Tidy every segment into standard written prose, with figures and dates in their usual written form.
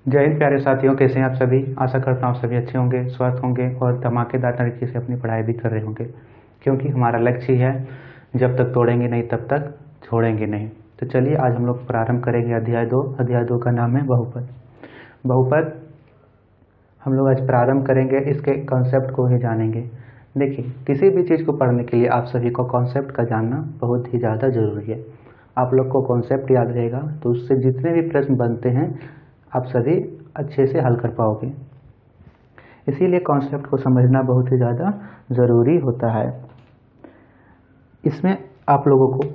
जय हिंद प्यारे साथियों, कैसे हैं आप सभी। आशा करता हूँ सभी अच्छे होंगे, स्वस्थ होंगे और धमाकेदार तरीके से अपनी पढ़ाई भी कर रहे होंगे, क्योंकि हमारा लक्ष्य ही है जब तक तोड़ेंगे नहीं तब तक छोड़ेंगे नहीं। तो चलिए आज हम लोग प्रारंभ करेंगे अध्याय 2। अध्याय 2 का नाम है बहुपद। बहुपद हम लोग आज प्रारंभ करेंगे, इसके कॉन्सेप्ट को ही जानेंगे। देखिए, किसी भी चीज़ को पढ़ने के लिए आप सभी को कॉन्सेप्ट का जानना बहुत ही ज़्यादा ज़रूरी है। आप लोग को कॉन्सेप्ट याद रहेगा तो उससे जितने भी प्रश्न बनते हैं आप सभी अच्छे से हल कर पाओगे। इसीलिए कॉन्सेप्ट को समझना बहुत ही ज़्यादा ज़रूरी होता है। इसमें आप लोगों को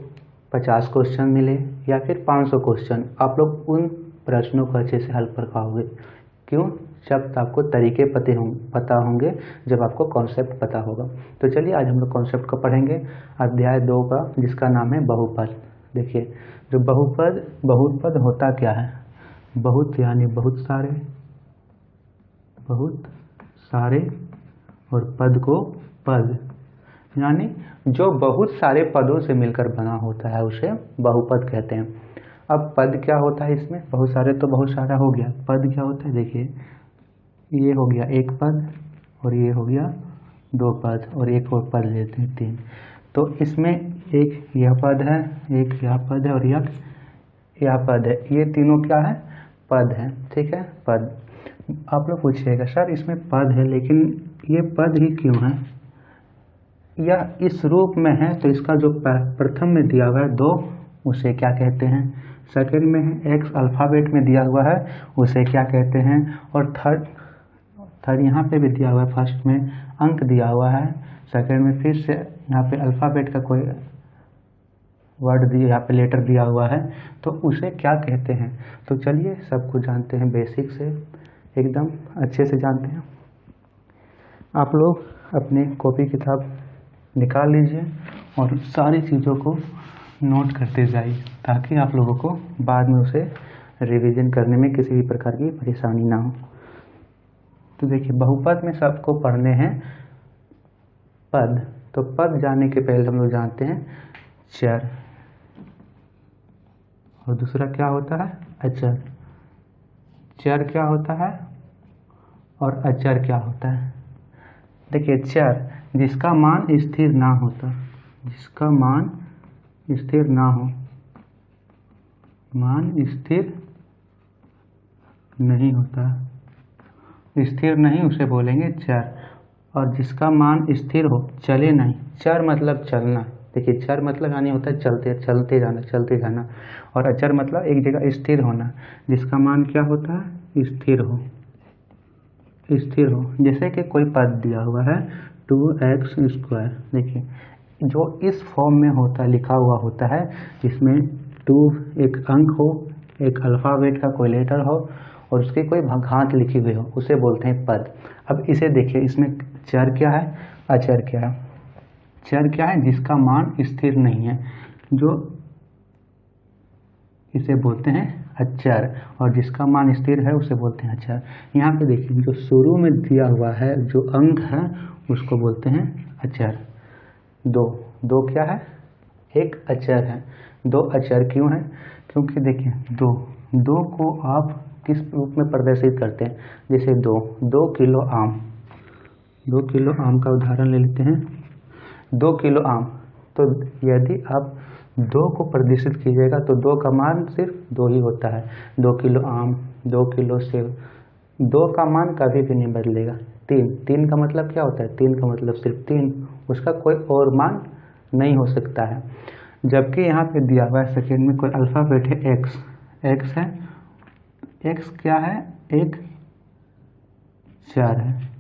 50 क्वेश्चन मिले या फिर 500 क्वेश्चन, आप लोग उन प्रश्नों को अच्छे से हल कर पाओगे। क्यों? जब आपको तरीके पता होंगे, जब आपको कॉन्सेप्ट पता होगा। तो चलिए आज हम लोग कॉन्सेप्ट को पढ़ेंगे अध्याय 2 का, जिसका नाम है बहुपद। देखिए, जो बहुपद होता क्या है। बहुत यानी बहुत सारे और पद को पद, यानी जो बहुत सारे पदों से मिलकर बना होता है उसे बहुपद कहते हैं। अब पद क्या होता है इसमें, बहुत सारे तो बहुत सारा हो गया। पद क्या होता है, देखिए ये हो गया एक पद और ये हो गया 2 पद और एक और पद लेते हैं 3। तो इसमें एक यह पद है, एक यह पद है और यह पद है। ये तीनों क्या है, पद है। ठीक है, पद। आप लोग पूछिएगा सर इसमें पद है लेकिन ये पद ही क्यों है, या इस रूप में है। तो इसका जो प्रथम में दिया हुआ है 2, उसे क्या कहते हैं। सेकंड में है एक्स अल्फ़ाबेट में दिया हुआ है, उसे क्या कहते हैं। और थर्ड यहाँ पे भी दिया हुआ है, फर्स्ट में अंक दिया हुआ है, सेकंड में फिर से यहाँ पे अल्फ़ाबेट का कोई वर्ड दिया, यहाँ पे लेटर दिया हुआ है, तो उसे क्या कहते हैं। तो चलिए सब कुछ जानते हैं, बेसिक से एकदम अच्छे से जानते हैं। आप लोग अपने कॉपी किताब निकाल लीजिए और सारी चीज़ों को नोट करते जाइए, ताकि आप लोगों को बाद में उसे रिवीजन करने में किसी भी प्रकार की परेशानी ना हो। तो देखिए, बहुपद में सबको पढ़ने हैं पद। तो पद जानने के पहले हम लोग जानते हैं चर, और दूसरा क्या होता है, अचर। चर क्या होता है और अचर क्या होता है। देखिए, चर जिसका मान स्थिर ना होता, जिसका मान स्थिर ना हो, मान स्थिर नहीं होता, स्थिर नहीं, उसे बोलेंगे चर। और जिसका मान स्थिर हो, चले नहीं। चर मतलब चलना। देखिए, चर मतलब यानी होता है चलते जाना। और अचर मतलब एक जगह स्थिर होना, जिसका मान क्या होता है, स्थिर हो। जैसे कि कोई पद दिया हुआ है 2x²। देखिए, जो इस फॉर्म में होता है, लिखा हुआ होता है, जिसमें 2 एक अंक हो, एक अल्फ़ाबेट का कोई लेटर हो और उसकी कोई घात लिखी हुई हो, उसे बोलते हैं पद। अब इसे देखिए, इसमें चर क्या है, अचर क्या है। चर क्या है, जिसका मान स्थिर नहीं है, जो इसे बोलते हैं अचर, और जिसका मान स्थिर है उसे बोलते हैं अचर। यहाँ पे देखिए, जो शुरू में दिया हुआ है जो अंक है उसको बोलते हैं अचर। 2 क्या है, एक अचर है। 2 अचर क्यों है, क्योंकि देखिए 2 को आप किस रूप में प्रदर्शित करते हैं। जैसे 2 किलो आम, 2 किलो आम का उदाहरण ले लेते हैं। 2 किलो आम, तो यदि आप 2 को प्रदर्शित कीजिएगा तो 2 का मान सिर्फ 2 ही होता है। 2 किलो आम, 2 किलो सेब, 2 का मान कभी भी नहीं बदलेगा। 3 का मतलब क्या होता है, 3 का मतलब सिर्फ 3, उसका कोई और मान नहीं हो सकता है। जबकि यहाँ पे दिया हुआ है सेकेंड में कोई अल्फ़ाबेट है एक्स है। एक्स क्या है, एक चर है।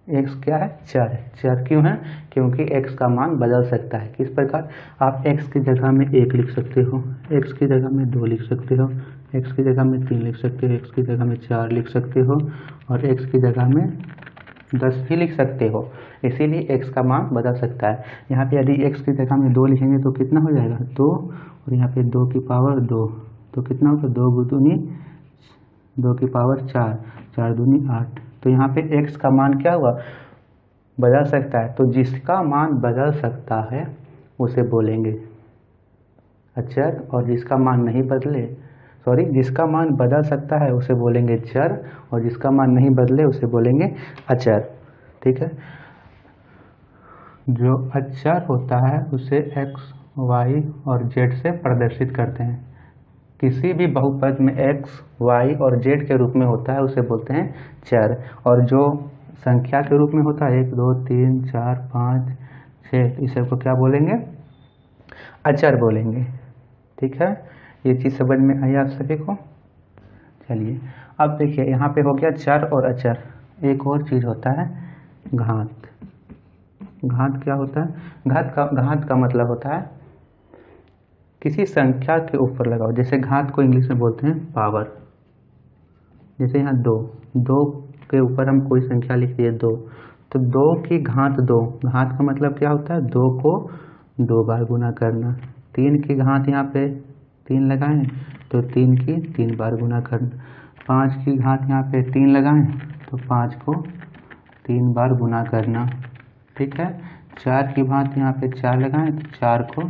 एक्स क्या है, चर है। चर क्यों है, क्योंकि एक्स का मान बदल सकता है। किस प्रकार, आप एक्स की जगह में 1 लिख सकते हो, एक्स की जगह में 2 लिख सकते हो, एक्स की जगह में 3 लिख सकते हो, एक्स की जगह में 4 लिख सकते हो, और एक्स की जगह में 10 भी लिख सकते हो। इसीलिए एक्स का मान बदल सकता है। यहाँ पे यदि एक्स की जगह में 2 लिखेंगे तो कितना हो जाएगा, 2, और यहाँ पे 2 की पावर 2, तो कितना होगा, 2 गुनी 2 की पावर 4, 4 दूनी 8। तो यहाँ पे x का मान क्या हुआ, बदल सकता है। तो जिसका मान बदल सकता है उसे बोलेंगे अचर, और जिसका मान नहीं बदले, सॉरी जिसका मान बदल सकता है उसे बोलेंगे चर, और जिसका मान नहीं बदले उसे बोलेंगे अचर। ठीक है, जो अचर होता है उसे x, y और z से प्रदर्शित करते हैं। किसी भी बहुपद में x, y और z के रूप में होता है उसे बोलते हैं चर, और जो संख्या के रूप में होता है 1 2 3 4 5 6, इस सबको क्या बोलेंगे? अचर बोलेंगे। ठीक है, ये चीज़ समझ में आई आप सभी को? चलिए अब देखिए, यहाँ पे हो गया चर और अचर। एक और चीज़ होता है घात। घात क्या होता है? घात का मतलब होता है किसी संख्या के ऊपर लगाओ। जैसे घात को इंग्लिश में बोलते हैं पावर। जैसे यहाँ 2, 2 के ऊपर हम कोई संख्या लिख दिए 2, तो 2 की घात 2। घात का मतलब क्या होता है? 2 को 2 बार गुना करना। 3 की घात यहाँ पे 3 लगाएं तो 3 की 3 बार गुना करना। 5 की घात यहाँ पे 3 लगाएं तो 5 को 3 बार गुना करना। ठीक है, 4 की घात यहाँ पे 4 लगाएं तो 4 को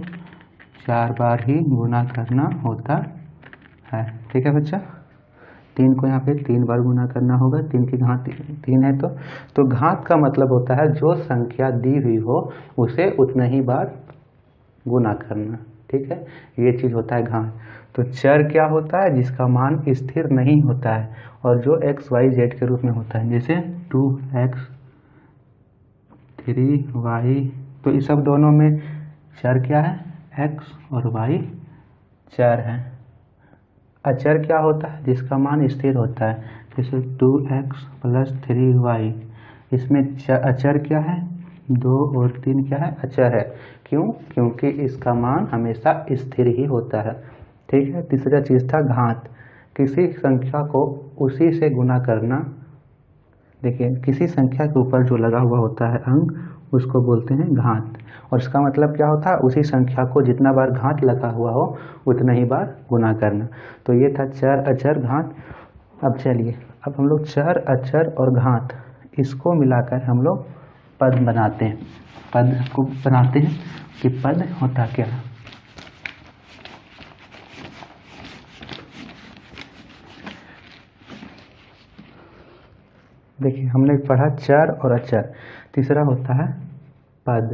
4 बार ही गुना करना होता है। ठीक है बच्चा, 3 को यहाँ पे 3 बार गुना करना होगा। 3 की घात 3 है तो घात का मतलब होता है जो संख्या दी हुई हो उसे उतने ही बार गुना करना। ठीक है, ये चीज़ होता है घात। तो चर क्या होता है? जिसका मान स्थिर नहीं होता है और जो x, y, z के रूप में होता है। जैसे 2x 3y, तो इस सब दोनों में चर क्या है? x और y चर है। अचर क्या होता है? जिसका मान स्थिर होता है। जैसे 2x + 3y, इसमें अचर क्या है? 2 और 3 क्या है? अचर है। क्यों? क्योंकि इसका मान हमेशा स्थिर ही होता है। ठीक है, तीसरा चीज़ था घात। किसी संख्या को उसी से गुना करना। देखिए, किसी संख्या के ऊपर जो लगा हुआ होता है अंक उसको बोलते हैं घात, और इसका मतलब क्या होता है? उसी संख्या को जितना बार घात लगा हुआ हो उतना ही बार गुना करना। तो ये था चर, अचर, घात। अब चलिए, अब हम लोग चर, अचर और घात इसको मिलाकर हम लोग पद बनाते हैं। पद को बनाते हैं कि पद होता क्या है। देखिए, हमने पढ़ा चर और अचर। तीसरा होता है पद,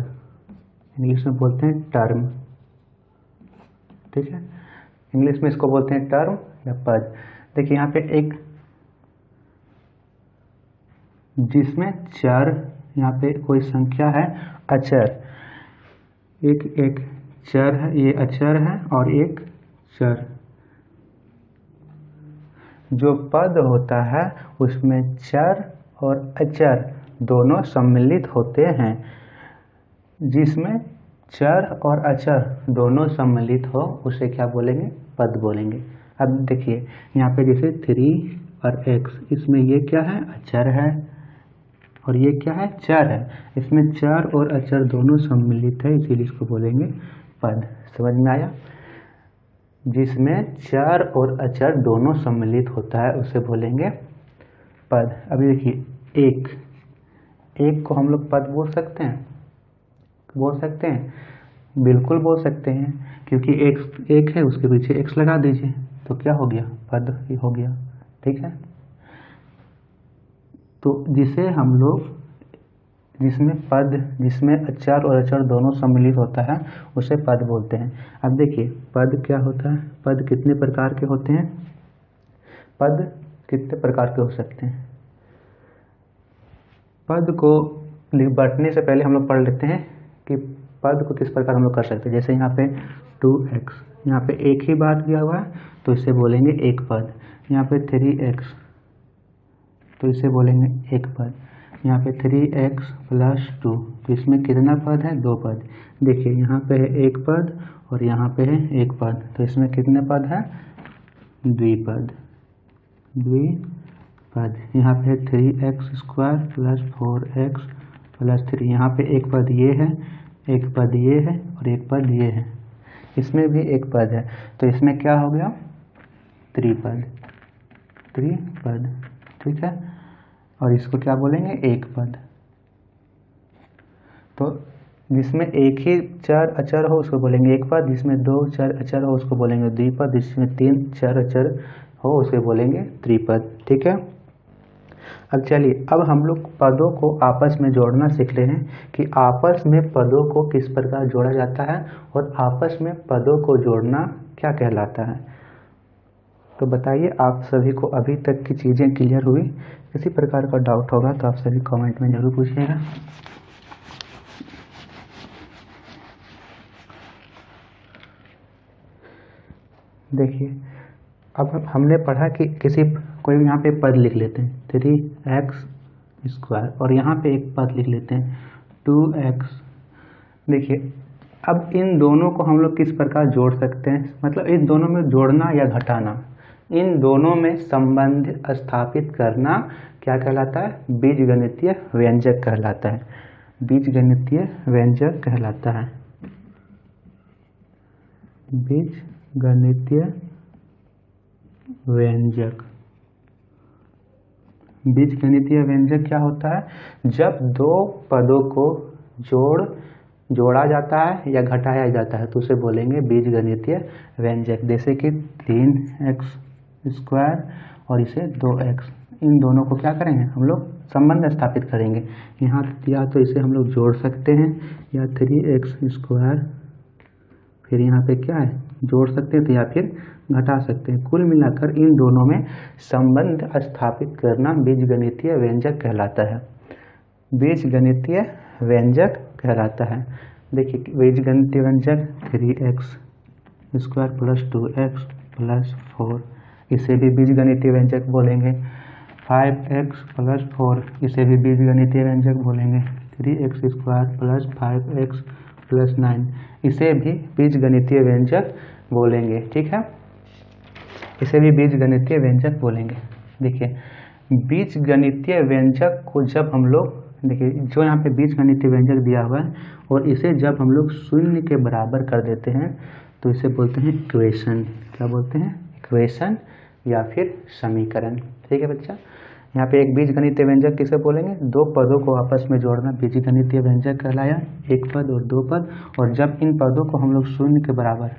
इंग्लिश में बोलते हैं टर्म। ठीक है, इंग्लिश में इसको बोलते हैं टर्म या पद। देखिए, यहाँ पे एक जिसमें चर, यहाँ पे कोई संख्या है अचर, एक चर है, ये अचर है, और एक चर। जो पद होता है उसमें चर और अचर दोनों सम्मिलित होते हैं। जिसमें चर और अचर दोनों सम्मिलित हो उसे क्या बोलेंगे? पद बोलेंगे। अब देखिए, यहाँ पे जैसे 3 और x, इसमें ये क्या है? अचर है, और ये क्या है? चर है। इसमें चर और अचर दोनों सम्मिलित है, इसीलिए इसको बोलेंगे पद। समझ में आया? जिसमें चर और अचर दोनों सम्मिलित होता है उसे बोलेंगे पद। अभी देखिए, एक को हम लोग पद बोल सकते हैं? बोल सकते हैं, बिल्कुल बोल सकते हैं, क्योंकि एक है उसके पीछे x लगा दीजिए तो क्या हो गया? पद ही हो गया। ठीक है, तो जिसे हम लोग, जिसमें अचर और अचर दोनों सम्मिलित होता है उसे पद बोलते हैं। अब देखिए, पद क्या होता है? पद कितने प्रकार के होते हैं? पद कितने प्रकार के हो सकते हैं? पद को बांटने से पहले हम लोग पढ़ लेते हैं कि पद को किस प्रकार हम लोग कर सकते हैं। जैसे यहाँ पे 2x, यहाँ पे एक ही बार दिया हुआ है तो इसे बोलेंगे एक पद। यहाँ पे 3x, तो इसे बोलेंगे एक पद। यहाँ पे 3x + 2, तो इसमें कितना पद है? 2 पद। देखिए, यहाँ पे है एक पद और यहाँ पे है एक पद, तो इसमें कितने पद है? द्विपद। यहाँ पे 3x² + 4x + 3, यहाँ पे एक पद ये है, एक पद ये है और एक पद ये है। इसमें भी एक पद है, तो इसमें क्या हो गया? त्रिपद। ठीक है, और इसको क्या बोलेंगे? एक पद। तो जिसमें एक ही चर अचर हो उसको बोलेंगे एक पद, जिसमें दो चर अचर हो उसको बोलेंगे द्विपद, जिसमें तीन चर अचर हो उसे बोलेंगे त्रिपद। ठीक है। अब चलिए, अब हम लोग पदों को आपस में जोड़ना सीख रहे हैं कि आपस में पदों को किस प्रकार जोड़ा जाता है और आपस में पदों को जोड़ना क्या कहलाता है। तो बताइए, आप सभी को अभी तक की चीज़ें क्लियर हुई? किसी प्रकार का डाउट होगा तो आप सभी कमेंट में जरूर पूछिएगा। देखिए, अब हमने पढ़ा कि कोई यहाँ पे पद लिख लेते हैं 3x² और यहाँ पे एक पद लिख लेते हैं 2x। देखिए, अब इन दोनों को हम लोग किस प्रकार जोड़ सकते हैं, मतलब इन दोनों में जोड़ना या घटाना, इन दोनों में संबंध स्थापित करना क्या कहलाता है? बीजगणितीय व्यंजक कहलाता है। बीजगणितीय व्यंजक कहलाता है। बीजगणितीय व्यंजक। बीजगणितीय व्यंजक क्या होता है? जब दो पदों को जोड़ा जाता है या घटाया जाता है तो उसे बोलेंगे बीजगणितीय व्यंजक। जैसे कि 3x² और इसे 2x, इन दोनों को क्या करेंगे हम लोग? संबंध स्थापित करेंगे। यहाँ या तो इसे हम लोग जोड़ सकते हैं या 3x², फिर यहाँ पे क्या है जोड़ सकते हैं तो या फिर घटा सकते हैं। कुल मिलाकर इन दोनों में संबंध स्थापित करना बीजगणितीय व्यंजक कहलाता है। बीजगणितीय व्यंजक कहलाता है। देखिए, बीजगणितीय व्यंजक 3x² + 2x + 4, इसे भी बीजगणितीय व्यंजक बोलेंगे। 5x + 4, इसे भी बीजगणितीय व्यंजक बोलेंगे। 3x² + 5x + 9, इसे भी बीजगणितीय व्यंजक बोलेंगे। ठीक है, इसे भी बीजगणितीय व्यंजक बोलेंगे। देखिए, बीजगणितीय व्यंजक को जब हम लोग, देखिए जो यहाँ पे बीजगणितीय व्यंजक दिया हुआ है और इसे जब हम लोग शून्य के बराबर कर देते हैं तो इसे बोलते हैं इक्वेशन। क्या बोलते हैं? इक्वेशन या फिर समीकरण। ठीक है बच्चा, यहाँ पे एक बीजगणितीय व्यंजक किसे बोलेंगे? दो पदों को आपस में जोड़ना बीजगणितीय व्यंजक कहलाया, एक पद और दो पद। और जब इन पदों को हम लोग शून्य के बराबर,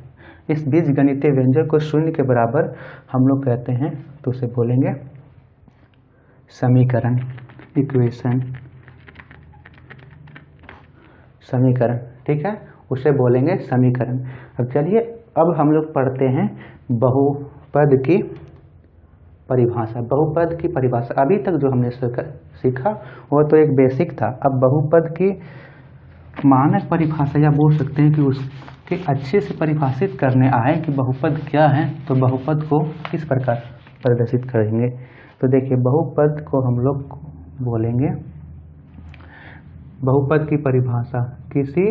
इस बीजगणितीय व्यंजक को शून्य के बराबर हम लोग कहते हैं तो उसे बोलेंगे समीकरण, इक्वेशन, समीकरण। ठीक है, उसे बोलेंगे समीकरण। अब चलिए, अब हम लोग पढ़ते हैं बहुपद की परिभाषा। बहुपद की परिभाषा अभी तक जो हमने सीखा वो तो एक बेसिक था। अब बहुपद की मानक परिभाषा या बोल सकते हैं कि उसके अच्छे से परिभाषित करने आए कि बहुपद क्या है, तो बहुपद को किस प्रकार प्रदर्शित करेंगे। तो देखिए, बहुपद को हम लोग बोलेंगे, बहुपद की परिभाषा किसी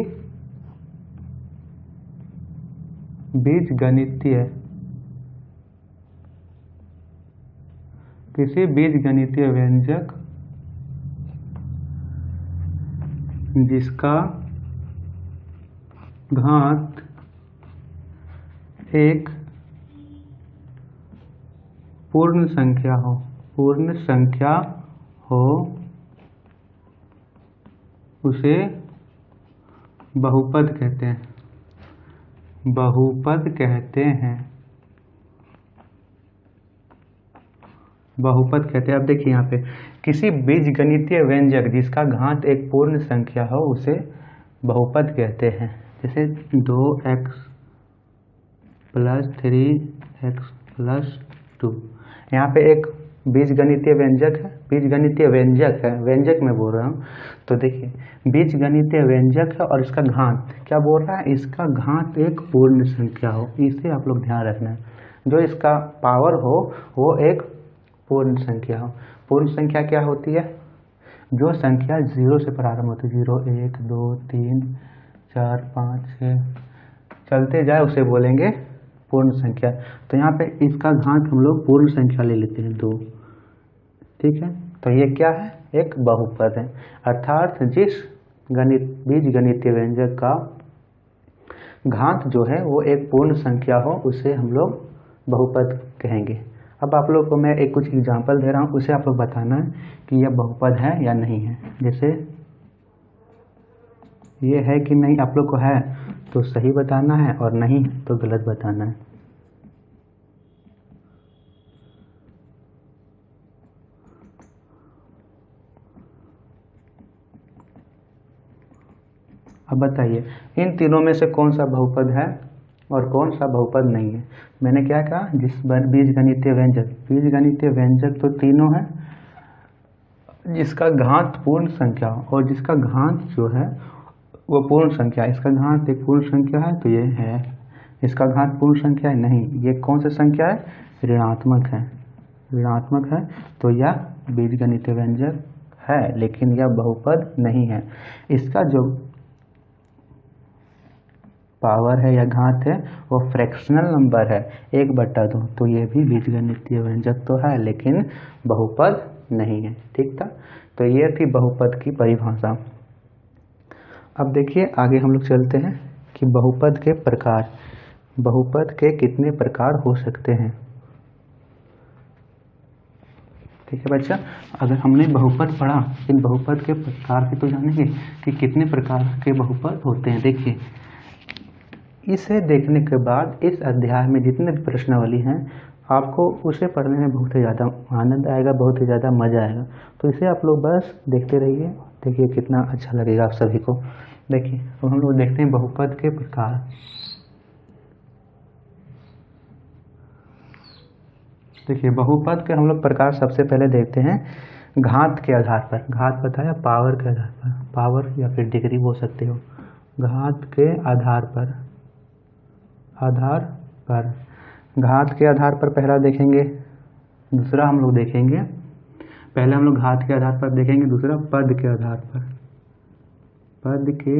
बीजगणितीय व्यंजक जिसका घात एक पूर्ण संख्या हो उसे बहुपद कहते हैं। बहुपद कहते हैं। बहुपद कहते हैं। अब देखिए, यहाँ पे किसी बीजगणितीय व्यंजक जिसका घात एक पूर्ण संख्या हो उसे बहुपद कहते हैं। जैसे 2x + 3x + 2, यहाँ पे एक बीजगणितीय व्यंजक है, बीजगणितीय व्यंजक है, व्यंजक में बोल रहा हूँ। तो देखिए, बीजगणितीय व्यंजक है और इसका घात क्या बोल रहा है? इसका घात एक पूर्ण संख्या हो, इसे आप लोग ध्यान रखना है। जो इसका पावर हो वो एक पूर्ण संख्या हो। पूर्ण संख्या क्या होती है? जो संख्या 0 से प्रारंभ होती है, 0, 1, 2, 3, 4, 5, 6 चलते जाए उसे बोलेंगे पूर्ण संख्या। तो यहाँ पे इसका घात हम लोग पूर्ण संख्या ले लेते हैं 2। ठीक है, तो ये क्या है? एक बहुपद है। अर्थात जिस बीजगणितीय व्यंजक का घात जो है वो एक पूर्ण संख्या हो उसे हम लोग बहुपद कहेंगे। अब आप लोग को मैं एक कुछ एग्जांपल दे रहा हूँ, उसे आप लोग बताना है कि यह बहुपद है या नहीं है। जैसे ये है कि नहीं आप लोग को है तो सही बताना है और नहीं तो गलत बताना है। अब बताइए इन तीनों में से कौन सा बहुपद है और कौन सा बहुपद नहीं है। मैंने क्या कहा, बीजगणितीय व्यंजक, बीजगणितीय व्यंजक तो तीनों है, जिसका घात पूर्ण संख्या और जिसका घात जो है वो पूर्ण संख्या, इसका घात एक पूर्ण संख्या है तो ये है, इसका घात पूर्ण संख्या है नहीं, ये कौन सी संख्या है, ऋणात्मक है, ऋणात्मक है, तो यह बीजगणितीय व्यंजक है लेकिन यह बहुपद नहीं है। इसका जो पावर है या घात है वो फ्रैक्शनल नंबर है 1/2, तो ये भी बीजगणितीय व्यंजक तो है लेकिन बहुपद नहीं है। ठीक था, तो ये थी बहुपद की परिभाषा। अब देखिए आगे हम लोग चलते हैं कि बहुपद के प्रकार, बहुपद के कितने प्रकार हो सकते हैं। ठीक है बच्चा, अगर हमने बहुपद पढ़ा, इन बहुपद के प्रकार भी तो जानेंगे कि कितने प्रकार के बहुपद होते हैं। देखिए इसे देखने के बाद इस अध्याय में जितने भी प्रश्नावली हैं आपको उसे पढ़ने में बहुत ही ज़्यादा आनंद आएगा, बहुत ही ज़्यादा मज़ा आएगा। तो इसे आप लोग बस देखते रहिए, देखिए कितना अच्छा लगेगा आप सभी को। देखिए तो हम लोग देखते हैं बहुपद के प्रकार। देखिए बहुपद के हम लोग प्रकार सबसे पहले देखते हैं घात के आधार पर। घात बताया पावर के आधार पर, पावर या फिर डिग्री बोल सकते हो। घात के आधार पर, आधार पर, घात के आधार पर पहला देखेंगे, दूसरा हम लोग देखेंगे, पहले हम लोग घात के आधार पर देखेंगे, दूसरा पद के आधार पर, पद के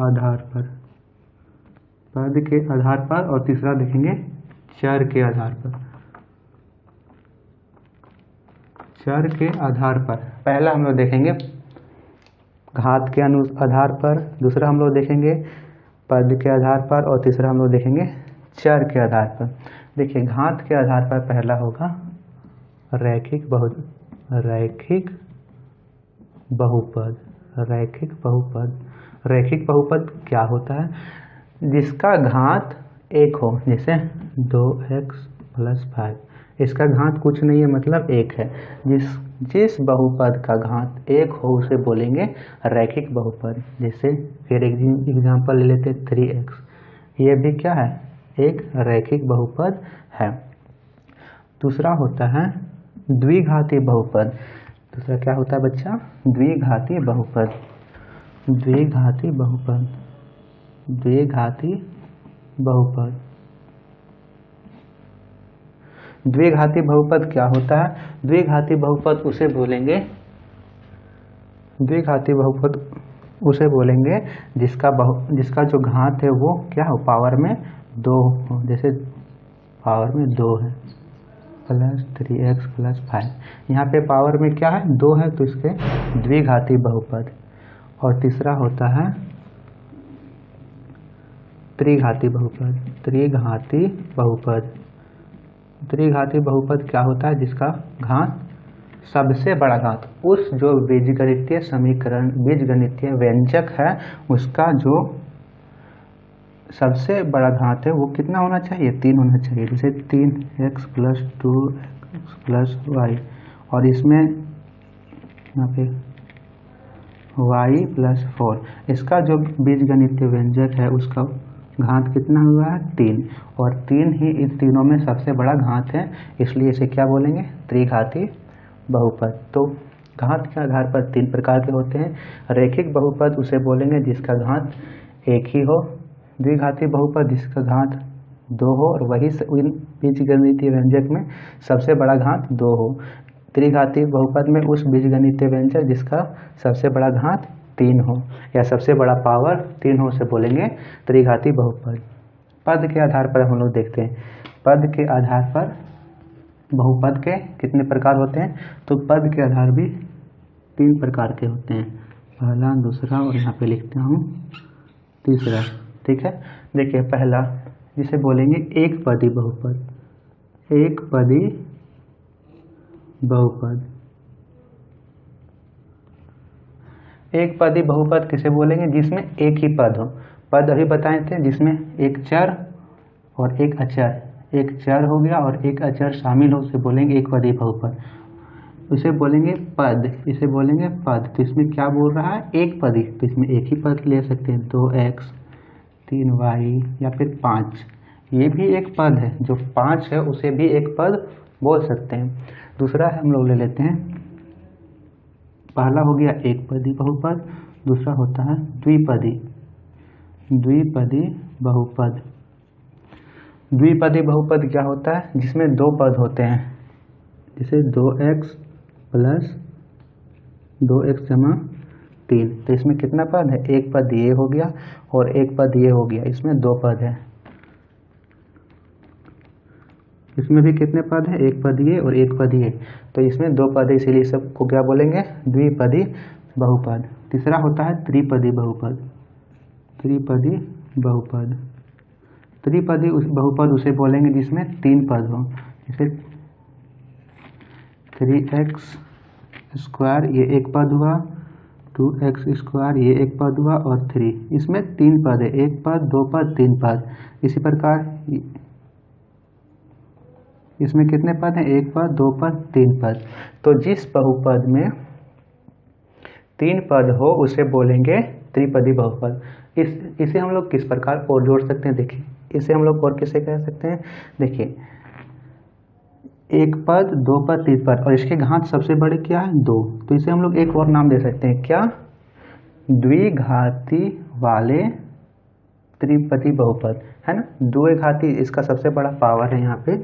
आधार पर, पद के आधार पर, और तीसरा देखेंगे चर के आधार पर, चर के आधार पर। पहला हम लोग देखेंगे घात के आधार पर, दूसरा हम लोग देखेंगे पद के आधार पर, और तीसरा हम लोग देखेंगे चर के आधार पर। देखिए घात के आधार पर पहला होगा रैखिक बहुपद, रैखिक बहुपद, रैखिक बहुपद। रैखिक बहुपद क्या होता है, जिसका घात 1 हो, जैसे 2x + 5, इसका घात कुछ नहीं है मतलब 1 है। जिस बहुपद का घात 1 हो उसे बोलेंगे रैखिक बहुपद। जैसे फिर एक एग्जाम्पल ले लेते 3x, ये भी क्या है, एक रैखिक बहुपद है। दूसरा होता है द्विघाती बहुपद। दूसरा क्या होता है बच्चा, द्विघाती बहुपद, द्विघाती बहुपद, द्विघाती बहुपद। द्विघाती बहुपद क्या होता है, द्विघाती बहुपद उसे बोलेंगे, द्विघाती बहुपद उसे बोलेंगे जिसका जो घात है वो क्या हो, पावर में 2 हो। जैसे पावर में 2 है, +3x + 5, यहाँ पे पावर में क्या है 2 है तो इसके द्विघाती बहुपद। और तीसरा होता है त्रिघाती बहुपद, त्रिघाती बहुपद। त्रिघाती बहुपद क्या होता है, जिसका घात सबसे बड़ा घात, उस जो बीजगणितीय समीकरण, बीजगणितीय व्यंजक है उसका जो सबसे बड़ा घात है वो कितना होना चाहिए, 3 होना चाहिए। जैसे 3x + 2x + y, और इसमें यहाँ पे y + 4, इसका जो बीजगणितीय व्यंजक है उसका घात कितना हुआ है 3, और 3 ही इन तीनों में सबसे बड़ा घात है, इसलिए इसे क्या बोलेंगे, त्रिघाती बहुपद। तो घात के आधार पर 3 प्रकार के होते हैं। रैखिक बहुपद उसे बोलेंगे जिसका घात 1 ही हो, द्विघाती बहुपद जिसका घात 2 हो और वही इन बीजगणितीय व्यंजक में सबसे बड़ा घात 2 हो। त्रिघाती बहुपद में उस बीजगणितीय व्यंजक जिसका सबसे बड़ा घात 3 हो या सबसे बड़ा पावर 3 हो, उसे बोलेंगे त्रिघाती बहुपद। पद के आधार पर हम लोग देखते हैं, पद के आधार पर बहुपद के कितने प्रकार होते हैं, तो पद के आधार भी 3 प्रकार के होते हैं, पहला, दूसरा और यहाँ पे लिखता हूँ तीसरा। ठीक है, देखिए पहला जिसे बोलेंगे एक पदी बहुपद, एक पदी बहुपद। एक पदी बहुपद किसे बोलेंगे? जिसमें एक ही पद हो। पद अभी बताए थे, जिसमें एक चर और एक अचर, एक चर हो गया और एक अचर शामिल हो, उसे बोलेंगे एक पदी बहुपद। उसे बोलेंगे पद, इसे बोलेंगे पद। तो इसमें क्या बोल रहा है? एक पदी, तो इसमें एक ही पद ले सकते हैं, 2x 3y या फिर 5, ये भी एक पद है। जो 5 है उसे भी एक पद बोल सकते हैं। दूसरा हम लोग ले लेते हैं, पहला हो गया एक पदी बहुपद, दूसरा होता है द्विपदी, द्विपदी बहुपद। द्विपदी बहुपद क्या होता है? जिसमें दो पद होते हैं, जैसे 2x प्लस 2x जमा 3। तो इसमें कितना पद है? एक पद ये हो गया और एक पद ये हो गया, इसमें दो पद है। इसमें भी कितने पद है? एक पद ये और एक पद ये, तो इसमें दो पद है, इसीलिए सबको क्या बोलेंगे? द्विपदी बहुपद। तीसरा होता है त्रिपदी बहुपद, त्रिपदी बहुपद। त्रिपदी बहुपद उसे बोलेंगे जिसमें तीन पद हो, जैसे 3x स्क्वायर ये एक पद हुआ, 2x स्क्वायर ये एक पद हुआ और 3, इसमें तीन पद है, एक पद, दो पद, तीन पद। इसी प्रकार इसमें कितने पद हैं? एक पद, दो पद, तीन पद। तो जिस बहुपद में तीन पद हो उसे बोलेंगे त्रिपदी बहुपद। इसे हम लोग किस प्रकार और जोड़ सकते हैं? देखिए, इसे हम लोग और किसे कह सकते हैं? देखिए, एक पद, दो पद, तीन पद और इसके घात सबसे बड़े क्या है? 2। तो इसे हम लोग एक और नाम दे सकते हैं, क्या? द्विघाती वाले त्रिपदी बहुपद, है ना। द्विघाती, इसका सबसे बड़ा पावर है यहाँ पे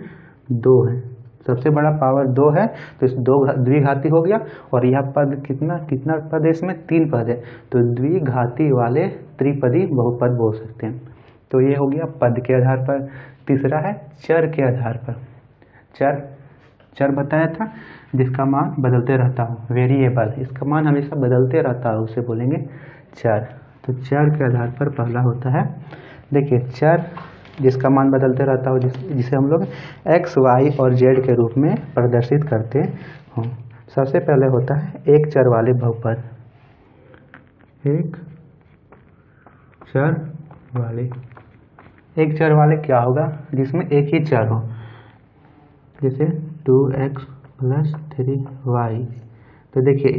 2 है, सबसे बड़ा पावर 2 है, तो इस दो द्विघाती हो गया। और यह पद कितना कितना पद है? इसमें तीन पद है, तो द्विघाती वाले त्रिपदी बहुपद बोल सकते हैं। तो ये हो गया पद के आधार पर। तीसरा है चर के आधार पर। चर बताया था जिसका मान बदलते रहता हो, वेरिएबल, इसका मान हमेशा बदलते रहता हो, उसे बोलेंगे चर। तो चर के आधार पर पहला होता है, देखिए, चर जिसका मान बदलते रहता हो, जिसे हम लोग x, y और z के रूप में प्रदर्शित करते हो। सबसे पहले होता है एक चर वाले बहुपद, एक चर वाले। एक चर वाले क्या होगा? जिसमें एक ही चर हो, जैसे 2x प्लस 3y। तो देखिए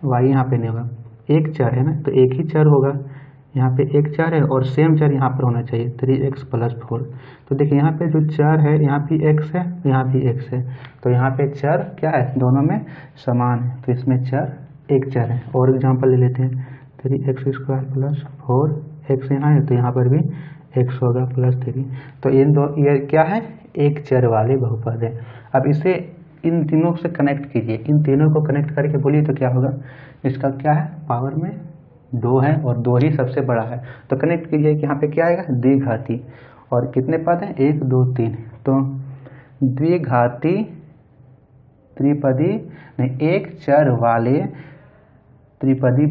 y यहाँ पे नहीं होगा, एक चर है ना, तो एक ही चर होगा। यहाँ पे एक चर है और सेम चर यहाँ पर होना चाहिए, 3x प्लस 4। तो देखिए यहाँ पे जो चर है, यहाँ भी x है, यहाँ भी x है, तो यहाँ पे चर क्या है? दोनों में समान है, तो इसमें चर एक चर है। और एग्जाम्पल ले लेते हैं, 3x स्क्वायर प्लस 4x यहाँ है, तो यहाँ पर भी x होगा प्लस 3। तो ये क्या है? एक चर वाले बहुपद है। अब इसे इन तीनों से कनेक्ट कीजिए, इन तीनों को कनेक्ट करके बोलिए तो क्या होगा? इसका क्या है? पावर में 2 है और 2 ही सबसे बड़ा है, तो कनेक्ट कीजिए कि यहाँ पे क्या आएगा? द्विघाती। और कितने पद हैं? 1 2 3, तो द्विघाती त्रिपदी नहीं, एक चर वाले त्रिपदी,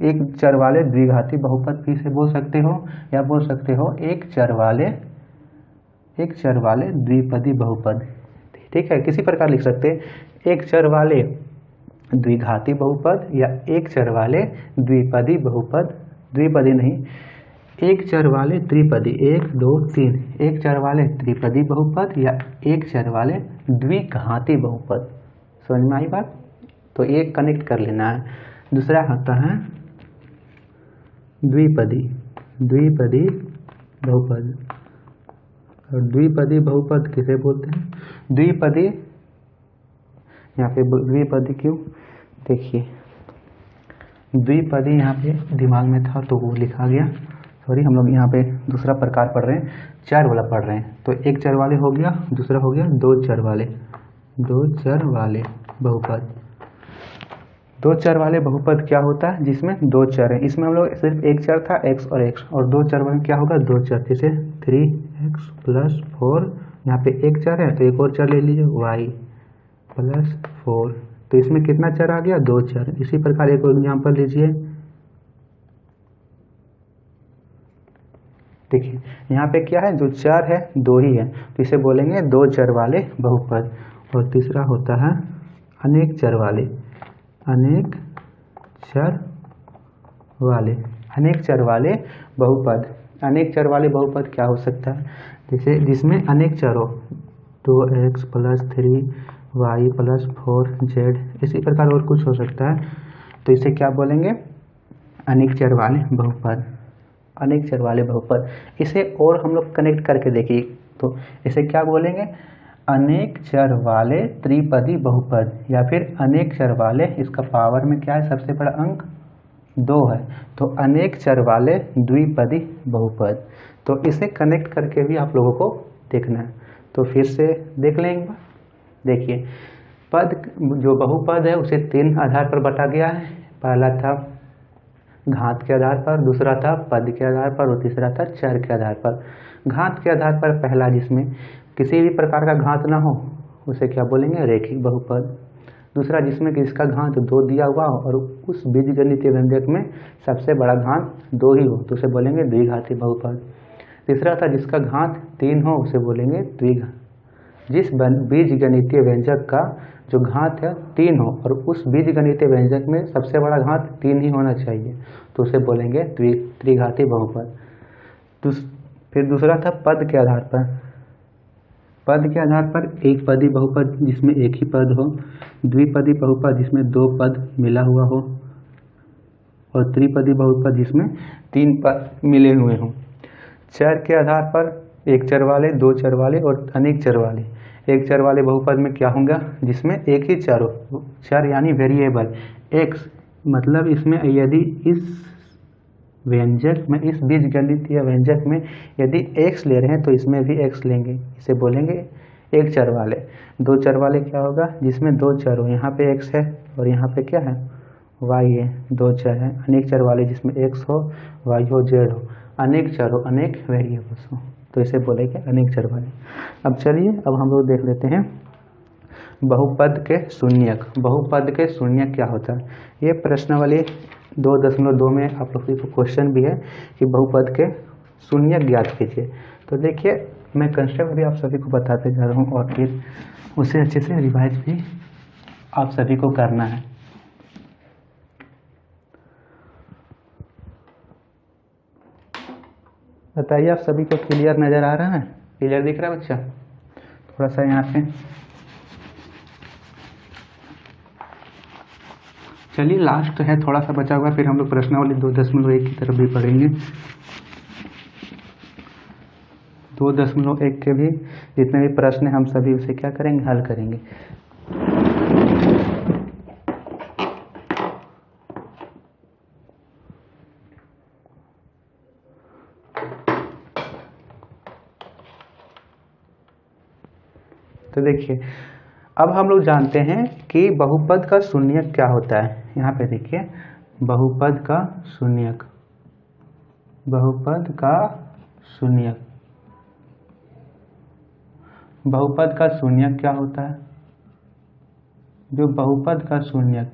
एक चर वाले द्विघाती बहुपद भी से बोल सकते हो, या बोल सकते हो एक चर वाले द्विपदी बहुपद। ठीक है, किसी प्रकार लिख सकते हैं, एक चर वाले द्विघाती बहुपद या एक चर वाले द्विपदी बहुपद, द्विपदी नहीं, एक चर वाले त्रिपदी, 1 2 3, एक चर वाले त्रिपदी बहुपद या एक चर वाले द्विघाती बहुपद। समझ में आई बात? तो एक कनेक्ट कर लेना है। दूसरा होता है द्विपदी, द्विपदी बहुपद। और द्विपदी बहुपद किसे बोलते हैं? द्विपदी, यहाँ पे द्विपदी क्यों? देखिए, द्विपदी यहाँ पे दिमाग में था तो वो लिखा गया, सॉरी, हम लोग यहाँ पे दूसरा प्रकार पढ़ रहे हैं, चर वाला पढ़ रहे हैं। तो एक चर वाले हो गया, दूसरा हो गया दो चर वाले, दो चर वाले बहुपद। दो चर वाले बहुपद क्या होता है? जिसमें दो चर है। इसमें हम लोग सिर्फ एक चर था x और x, और दो चर में क्या होगा? दो चर, जैसे 3x प्लस 4, यहाँ पे एक चर है तो एक और चर ले लीजिए y प्लस 4। तो इसमें कितना चर आ गया? दो चर। इसी प्रकार एक और एग्जाम्पल लीजिए, देखिए यहाँ पे क्या है? जो चर है दो ही है, तो इसे बोलेंगे दो चर वाले बहुपद। और तीसरा होता है अनेक चर वाले, अनेक चर वाले अनेक चर वाले बहुपद। अनेक चर वाले बहुपद क्या हो सकता है? जैसे जिसमें अनेक चर हो, 2x + 3y + 4z, इसी प्रकार और कुछ हो सकता है। तो इसे क्या बोलेंगे? अनेक चर वाले बहुपद। अनेक चर वाले बहुपद। इसे और हम लोग कनेक्ट करके देखिए, तो इसे क्या बोलेंगे? अनेक चर वाले त्रिपदी बहुपद, या फिर अनेक चर वाले, इसका पावर में क्या है? सबसे बड़ा अंक 2 है, तो अनेक चर वाले द्विपदी बहुपद। तो इसे कनेक्ट करके भी आप लोगों को देखना है, तो फिर से देख लेंगे। देखिए, पद जो बहुपद है उसे 3 आधार पर बांटा गया है। पहला था घात के आधार पर, दूसरा था पद के आधार पर, और तीसरा था चर के आधार पर। घात के आधार पर पहला, जिसमें किसी भी प्रकार का घात ना हो, उसे क्या बोलेंगे? रैखिक बहुपद। दूसरा, जिसमें कि इसका घात 2 दिया हुआ हो और उस बीजगणितीय व्यंजक में सबसे बड़ा घात 2 ही हो, तो उसे बोलेंगे द्विघाती बहुपद। तीसरा था जिसका घात 3 हो, उसे बोलेंगे द्विघात। जिस बीजगणितीय व्यंजक का जो घात है 3 हो और उस बीजगणितीय व्यंजक में सबसे बड़ा घात 3 ही होना चाहिए, तो उसे बोलेंगे त्रिघाती बहुपद। फिर दूसरा था पद के आधार पर। पद के आधार पर एक पदी बहुपद जिसमें एक ही पद हो, द्विपदी बहुपद जिसमें 2 पद मिला हुआ हो, और त्रिपदी बहुपद जिसमें 3 पद मिले हुए हों। चर के आधार पर एक चर वाले, 2 चर वाले और अनेक चर वाले। एक चर वाले बहुपद में क्या होगा? जिसमें एक ही चर हो, चर यानी वेरिएबल x, मतलब इसमें यदि इस व्यंजक में, इस बीजगणितीय व्यंजक में यदि x ले रहे हैं तो इसमें भी x लेंगे, इसे बोलेंगे एक चर वाले। 2 चर वाले क्या होगा? जिसमें 2 चर हो, यहाँ पे x है और यहाँ पे क्या है? y है, 2 चर है। अनेक चर वाले जिसमें x हो, y हो, z हो, अनेक चर हो, अनेक वेरिएबल्स हो, तो इसे बोलेंगे अनेक चर वाले। अब चलिए, अब हम लोग देख लेते हैं बहुपद के शून्यक। बहुपद के शून्यक क्या होता है? ये प्रश्नावली 2.2 में आप लोग को क्वेश्चन भी है कि बहुपद के शून्यक ज्ञात कीजिए। तो देखिए, मैं कंसेप्ट भी आप सभी को बताते जा रहा हूँ और फिर उसे अच्छे से रिवाइज भी आप सभी को करना है। बताइए, आप सभी को क्लियर नज़र आ रहा है? क्लियर दिख रहा है बच्चा? थोड़ा सा यहाँ पे चलिए, लास्ट है, थोड़ा सा बचा हुआ, फिर हम लोग प्रश्नावली 2.1 की तरफ भी पढ़ेंगे। 2.1 के भी जितने भी प्रश्न हैं हम सभी उसे क्या करेंगे? हल करेंगे। तो देखिए, अब हम लोग जानते हैं कि बहुपद का शून्यक क्या होता है। यहाँ पे देखिए, बहुपद का शून्यक, बहुपद का शून्यक, बहुपद का शून्यक क्या होता है? जो बहुपद का शून्यक,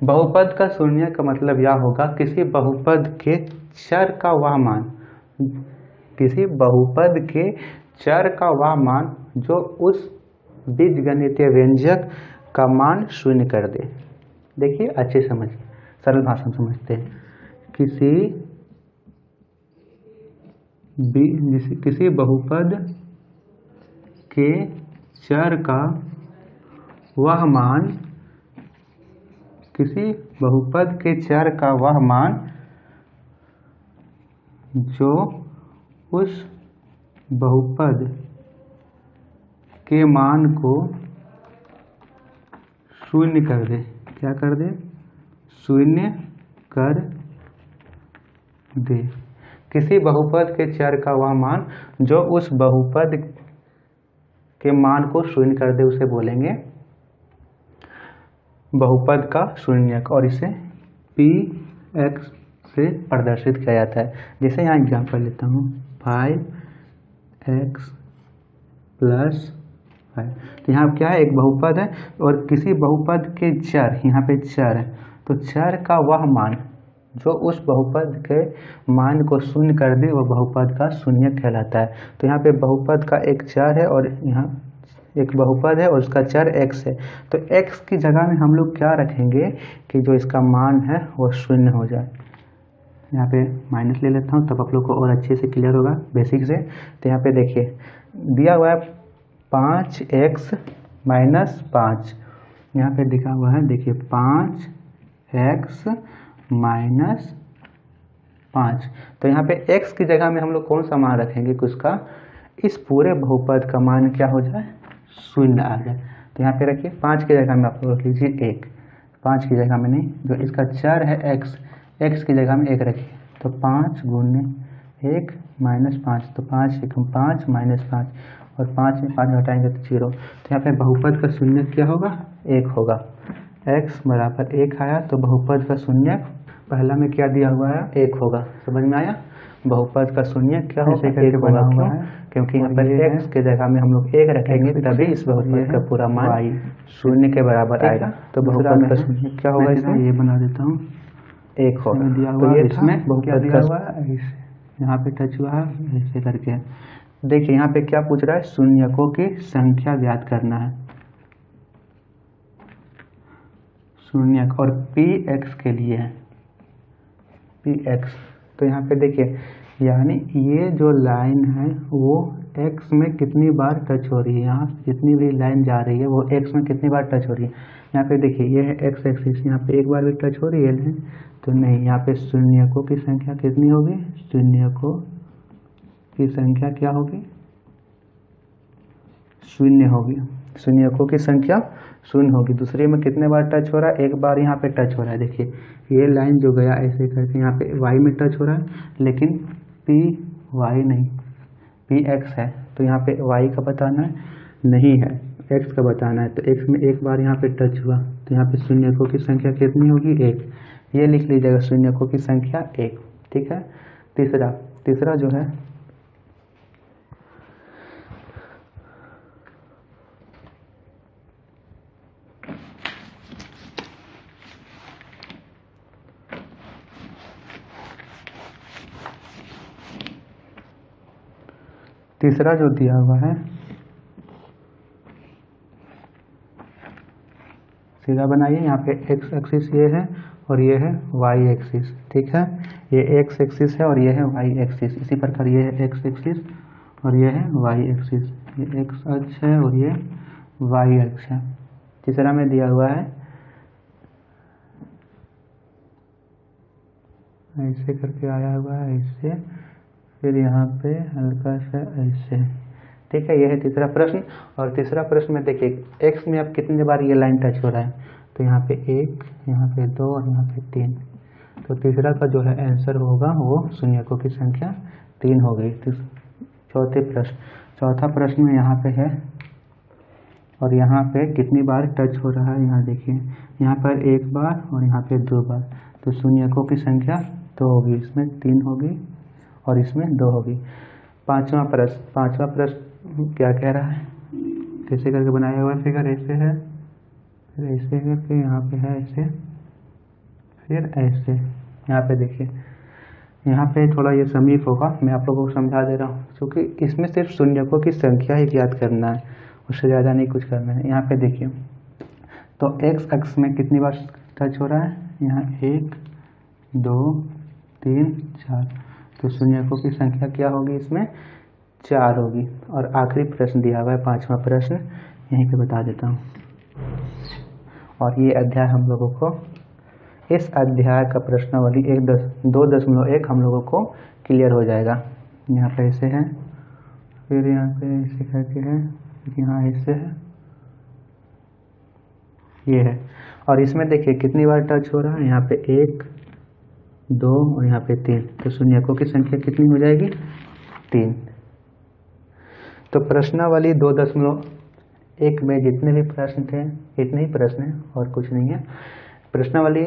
बहुपद का शून्यक का मतलब यह होगा किसी बहुपद के चर का वह मान, किसी बहुपद के चर का वह मान जो उस बीजगणितीय व्यंजक का मान शून्य कर दे। देखिए, अच्छे समझिए, सरल भाषा में समझते हैं। किसी बहुपद के चर का वह मान, किसी बहुपद के चर का वह मान जो उस बहुपद के मान को शून्य कर दे। क्या कर दे? शून्य कर दे। किसी बहुपद के चर का वह मान जो उस बहुपद के मान को शून्य कर दे, उसे बोलेंगे बहुपद का शून्यक, और इसे Px से प्रदर्शित किया जाता है। जैसे यहाँ एग्जाम्पल लेता हूँ, 5x + 5। तो यहाँ क्या है? एक बहुपद है और किसी बहुपद के चर, यहाँ पे चर है, तो चर का वह मान जो उस बहुपद के मान को शून्य कर दे वह बहुपद का शून्यक कहलाता है। तो यहाँ पे बहुपद का एक चर है और यहाँ एक बहुपद है और उसका चर x है, तो x की जगह में हम लोग क्या रखेंगे कि जो इसका मान है वो शून्य हो जाए। यहाँ पे माइनस ले लेता हूँ, तब आप लोग को और अच्छे से क्लियर होगा बेसिक से। तो यहाँ पे देखिए दिया हुआ है 5x माइनस 5, यहाँ पे लिखा हुआ है देखिए 5x माइनस 5। तो यहाँ पे x की जगह में हम लोग कौन सा मान रखेंगे कि उसका इस पूरे बहुपद का मान क्या हो जाए, शून्य आ जाए। तो यहाँ पे रखिए 5 की जगह में आप लोग रख लीजिए 1, 5 की जगह में नहीं, जो इसका चर है x की जगह में 1 रखिए। तो 5 गुने 1 माइनस 5, तो 5 1 5 माइनस 5, और 5 में 5 घटाएंगे तो 0। तो यहाँ पे बहुपद का शून्य क्या होगा, 1 होगा। x बराबर 1 आया, तो बहुपद का शून्य पहला में क्या दिया हुआ है, 1 होगा। समझ में आया, बहुपद का शून्य क्या होगा, 1 बना हुआ है, क्योंकि यहाँ पर x के जगह में हम लोग 1 रखेंगे, तभी इस बहुपद का पूरा मान शून्य के बराबर आएगा। तो बहुपद का शून्य क्या होगा, इसमें ये बना देता हूँ 1 होगा। तो ये इसमें बहुपद का हुआ है, यहाँ पे टच हुआ है ऐसे करके। देखिए यहाँ पे क्या पूछ रहा है, शून्यकों की संख्या ज्ञात करना है, शून्यक, और px के लिए है px। तो यहाँ पे देखिए यानी ये जो लाइन है वो x में कितनी बार टच हो रही है, यहाँ जितनी भी लाइन जा रही है वो x में कितनी बार टच हो रही है। यहाँ पे देखिए ये है x एक्सिस, यहाँ पे एक बार भी टच हो रही है लाइन, तो नहीं, यहाँ पे शून्यकों की संख्या कितनी होगी, शून्यकों की संख्या क्या होगी, शून्य होगी, शून्यकों की संख्या शून्य होगी। दूसरे में कितने बार टच हो रहा है, एक बार यहाँ पे टच हो रहा है। देखिए ये लाइन जो गया ऐसे करके यहाँ पे y में टच हो रहा है, लेकिन पी वाई नहीं, पी एक्स है। तो यहाँ पे y का बताना है, नहीं है x का बताना है। तो x में एक बार यहाँ पे टच हुआ, तो यहाँ पे शून्यकों की संख्या कितनी होगी, 1। ये लिख लीजिएगा, शून्यकों की संख्या 1। ठीक है। तीसरा जो है तीसरा जो दिया हुआ है, सीधा बनाइए। यहाँ पे x एक्सिस ये है और ये है y एक्सिस। ठीक है, ये x एक्सिस है और ये है y एक्सिस। इसी प्रकार ये है x एक्सिस और ये है y एक्सिस, ये x अक्ष है और ये y अक्ष है। तीसरा में दिया हुआ है ऐसे करके आया हुआ है, ऐसे, फिर यहाँ पे हल्का सा ऐसे। ठीक है, यह है तीसरा प्रश्न। और तीसरा प्रश्न में देखिए x में अब कितनी बार ये लाइन टच हो रहा है, तो यहाँ पे 1, यहाँ पे 2 और यहाँ पे 3। तो तीसरा का जो है आंसर होगा वो शून्यकों की संख्या 3 हो गई। चौथा प्रश्न में यहाँ पे है, और यहाँ पे कितनी बार टच हो रहा है, यहाँ देखिए, यहाँ पर 1 बार और यहाँ पे 2 बार। तो शून्यकों की संख्या 2 होगी, इसमें 3 होगी और इसमें 2 होगी। पांचवा प्रश्न क्या कह रहा है, कैसे करके बनाया हुआ फिगर, ऐसे है, फिर ऐसे करके यहाँ पे है ऐसे, फिर ऐसे। यहाँ पे देखिए, यहाँ पे थोड़ा ये समीप होगा, मैं आप लोगों को समझा दे रहा हूँ, क्योंकि इसमें सिर्फ शून्यकों की संख्या ही ज्ञात करना है, उससे ज़्यादा नहीं कुछ करना है। यहाँ पे देखिए, तो x अक्ष में कितनी बार टच हो रहा है, यहाँ 1 2 3 4। तो शून्यकों की संख्या क्या होगी, इसमें 4 होगी। और आखिरी प्रश्न दिया हुआ है, पांचवा प्रश्न, यहीं पे बता देता हूँ। और ये अध्याय हम लोगों को, इस अध्याय का प्रश्नावली 2.1 हम लोगों को क्लियर हो जाएगा। यहाँ पे ऐसे है, फिर यहाँ पे ऐसे करके है, यहाँ ऐसे है, ये है। और इसमें देखिए कितनी बार टच हो रहा है, यहाँ पे 1 2 और यहाँ पे 3। तो शून्यकों की संख्या कितनी हो जाएगी, 3। तो प्रश्नावली 2.1 में जितने भी प्रश्न थे इतने ही प्रश्न हैं और कुछ नहीं है। प्रश्नावली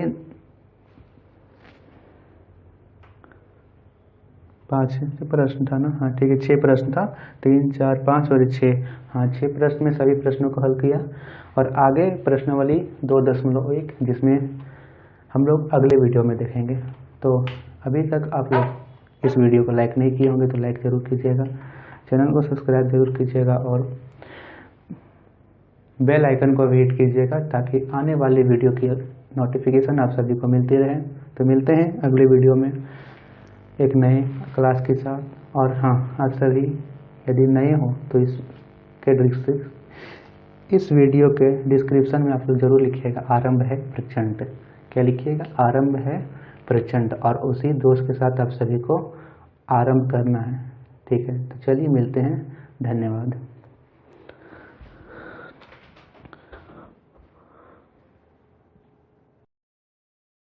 5 प्रश्न था ना, हाँ ठीक है, 6 प्रश्न था, 3 4 5 और 6। हाँ, 6 प्रश्न में सभी प्रश्नों को हल किया। और आगे प्रश्नावली 2.1 जिसमें हम लोग अगले वीडियो में देखेंगे। तो अभी तक आप लोग इस वीडियो को लाइक नहीं किए होंगे तो लाइक ज़रूर कीजिएगा, चैनल को सब्सक्राइब जरूर कीजिएगा और बेल आइकन को भी हिट कीजिएगा, ताकि आने वाली वीडियो की नोटिफिकेशन आप सभी को मिलती रहे। तो मिलते हैं अगले वीडियो में, एक नए क्लास के साथ। और हाँ, आप सभी यदि नए हो तो इस वीडियो के डिस्क्रिप्शन में आप लोग जरूर लिखिएगा आरंभ है प्रचंड। क्या लिखिएगा? आरंभ है प्रचंड। और उसी दोस्त के साथ आप सभी को आरंभ करना है। ठीक है, तो चलिए मिलते हैं। धन्यवाद।